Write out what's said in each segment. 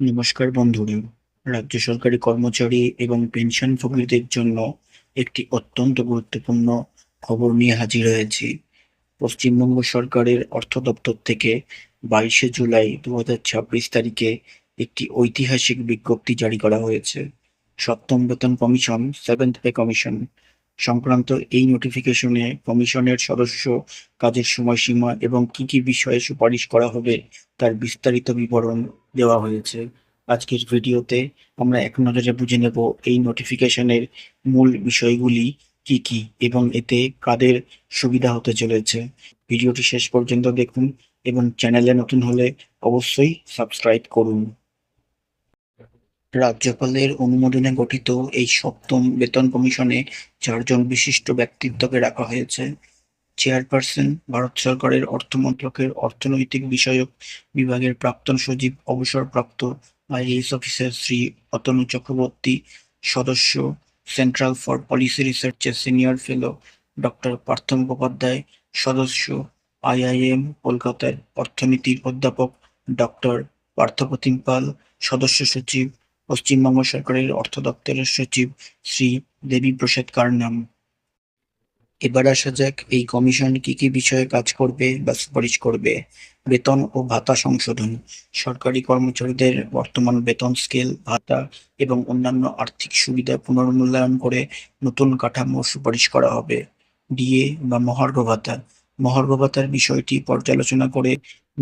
নমস্কার বন্ধুরা। রাজ্য সরকারি কর্মচারী এবং পেনশনভোগীদের জন্য একটি অত্যন্ত গুরুত্বপূর্ণ খবর নিয়ে হাজির হয়েছি। পশ্চিমবঙ্গ সরকারের অর্থ দপ্তর থেকে 22শে জুলাই 2026 তারিখে একটি ঐতিহাসিক বিজ্ঞপ্তি জারি করা হয়েছে। সপ্তম বেতন কমিশন, সেভেন্থ পে কমিশন সংক্রান্ত এই নোটিফিকেশনে কমিশনের সদস্য, কাজের সময়সীমা এবং কি কি বিষয়ে সুপারিশ করা হবে তার বিস্তারিত বিবরণ দেওয়া হয়েছে। আজকের ভিডিওতে আমরা এক নজরে বুঝে নেব এই নোটিফিকেশনের মূল বিষয়গুলি কি কি এবং এতে কাদের সুবিধা হতে চলেছে। ভিডিওটি শেষ পর্যন্ত দেখুন এবং চ্যানেলে নতুন হলে অবশ্যই সাবস্ক্রাইব করুন। রাজ্যপালের অনুমোদনে গঠিত এই সপ্তম বেতন কমিশনে 4জন বিশিষ্ট ব্যক্তিত্বকে রাখা হয়েছে। চেয়ারপারসন, ভারত সরকারের অর্থ মন্ত্রকের অর্থনৈতিক বিষয়ক বিভাগের প্রাক্তন সচিব, অবসরপ্রাপ্ত আইএএস অফিসার শ্রী অতনু চক্রবর্তী। সদস্য, সেন্ট্রাল ফর পলিসি রিসার্চের senior fellow doctor Partha Mukhopadhyay. সদস্য, আইআইএম কলকাতার অর্থনীতির অধ্যাপক ডক্টর পার্থপ্রতিম পাল। সদস্য সচিব, পশ্চিমবঙ্গ সরকারের অর্থ দপ্তরের সচিব শ্রী দেবীপ্রসাদ কারনাম। এবার আসা যাক এই কমিশন কি কি বিষয়ে কাজ করবে বা সুপারিশ করবে। বেতন ও ভাতা সংশোধন। সরকারি কর্মচারীদের বর্তমান বেতন স্কেল, ভাতা এবং অন্যান্য আর্থিক সুবিধা পুনর্মূল্যায়ন করে নতুন কাঠামো সুপারিশ করা হবে। ডিএ বা মহার্ঘ ভাতা। মহার্ঘ ভাতার বিষয়টি পর্যালোচনা করে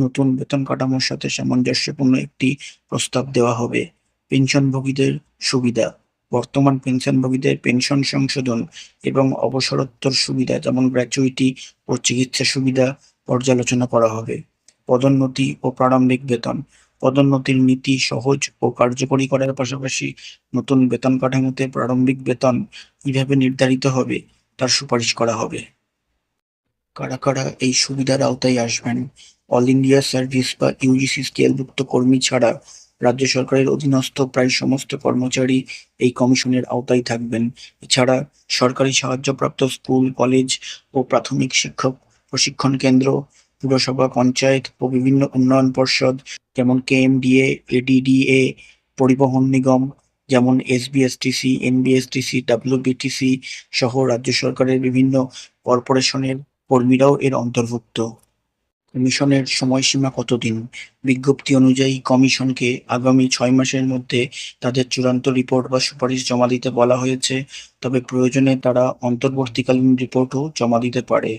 নতুন বেতন কাঠামোর সাথে সামঞ্জস্যপূর্ণ একটি প্রস্তাব দেওয়া হবে। পেনশনভোগীদের সুবিধা। বর্তমান পেনশনভোগীদের পেনশন সংশোধন এবং অবসরোত্তর সুবিধা যেমন গ্র্যাচুইটি ও চিকিৎসা সুবিধা পর্যালোচনা করা হবে। পদোন্নতি ও প্রারম্ভিক বেতন। পদোন্নতির নীতি সহজ ও কার্যকরী করার পাশাপাশি নতুন বেতন কাঠামোতে প্রারম্ভিক বেতন কিভাবে নির্ধারিত হবে তার সুপারিশ করা হবে। কারা কারা এই সুবিধার আওতায় আসবেন? অল ইন্ডিয়া সার্ভিস বা ইউজিসি স্কেলভুক্ত কর্মী ছাড়া রাজ্য সরকারের অধীনস্থ প্রায় সমস্ত কর্মচারী এই কমিশনের আওতায় থাকবেন। এছাড়া সরকারি সাহায্যপ্রাপ্ত স্কুল, কলেজ ও প্রাথমিক শিক্ষক প্রশিক্ষণ কেন্দ্র, পুরসভা, পঞ্চায়েত ও বিভিন্ন উন্নয়ন পর্ষদ যেমন কেএমডিএ, এডিডিএ, পরিবহন নিগম যেমন এসবিএসটিসি, এনবিএসটিসি, ডাব্লিউবিটিসি সহ রাজ্য সরকারের বিভিন্ন কর্পোরেশনের কর্মীরাও এর অন্তর্ভুক্ত। কমিশনের সময়সীমা কতদিন? বিজ্ঞপ্তি অনুযায়ী কমিশনকে আগামী 6 মাসের মধ্যে তাদের চূড়ান্ত রিপোর্ট বা সুপারিশ জমা দিতে বলা হয়েছে, তবে প্রয়োজনে তারা অন্তর্বর্তীকালীন রিপোর্টও জমা দিতে পারে।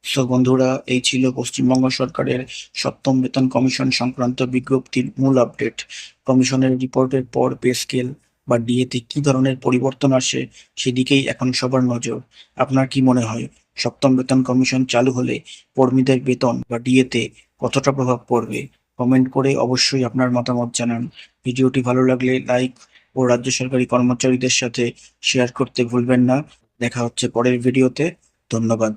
সো বন্ধুরা, এই ছিল পশ্চিমবঙ্গ সরকারের সপ্তম বেতন কমিশন সংক্রান্ত বিজ্ঞপ্তির মূল আপডেট। কমিশনের রিপোর্টের পর পে স্কেল বা ডিএতে কি ধরনের পরিবর্তন আসে সেদিকেই এখন সবার নজর। আপনার কি মনে হয়, সপ্তম বেতন কমিশন চালু হলে কর্মীদের বেতন বা ডিএতে কতটা প্রভাব পড়বে? কমেন্ট করে অবশ্যই আপনার মতামত জানান। ভিডিওটি ভালো লাগলে লাইক ও রাজ্য সরকারি কর্মচারীদের সাথে শেয়ার করতে ভুলবেন না। দেখা হচ্ছে পরের ভিডিওতে। ধন্যবাদ।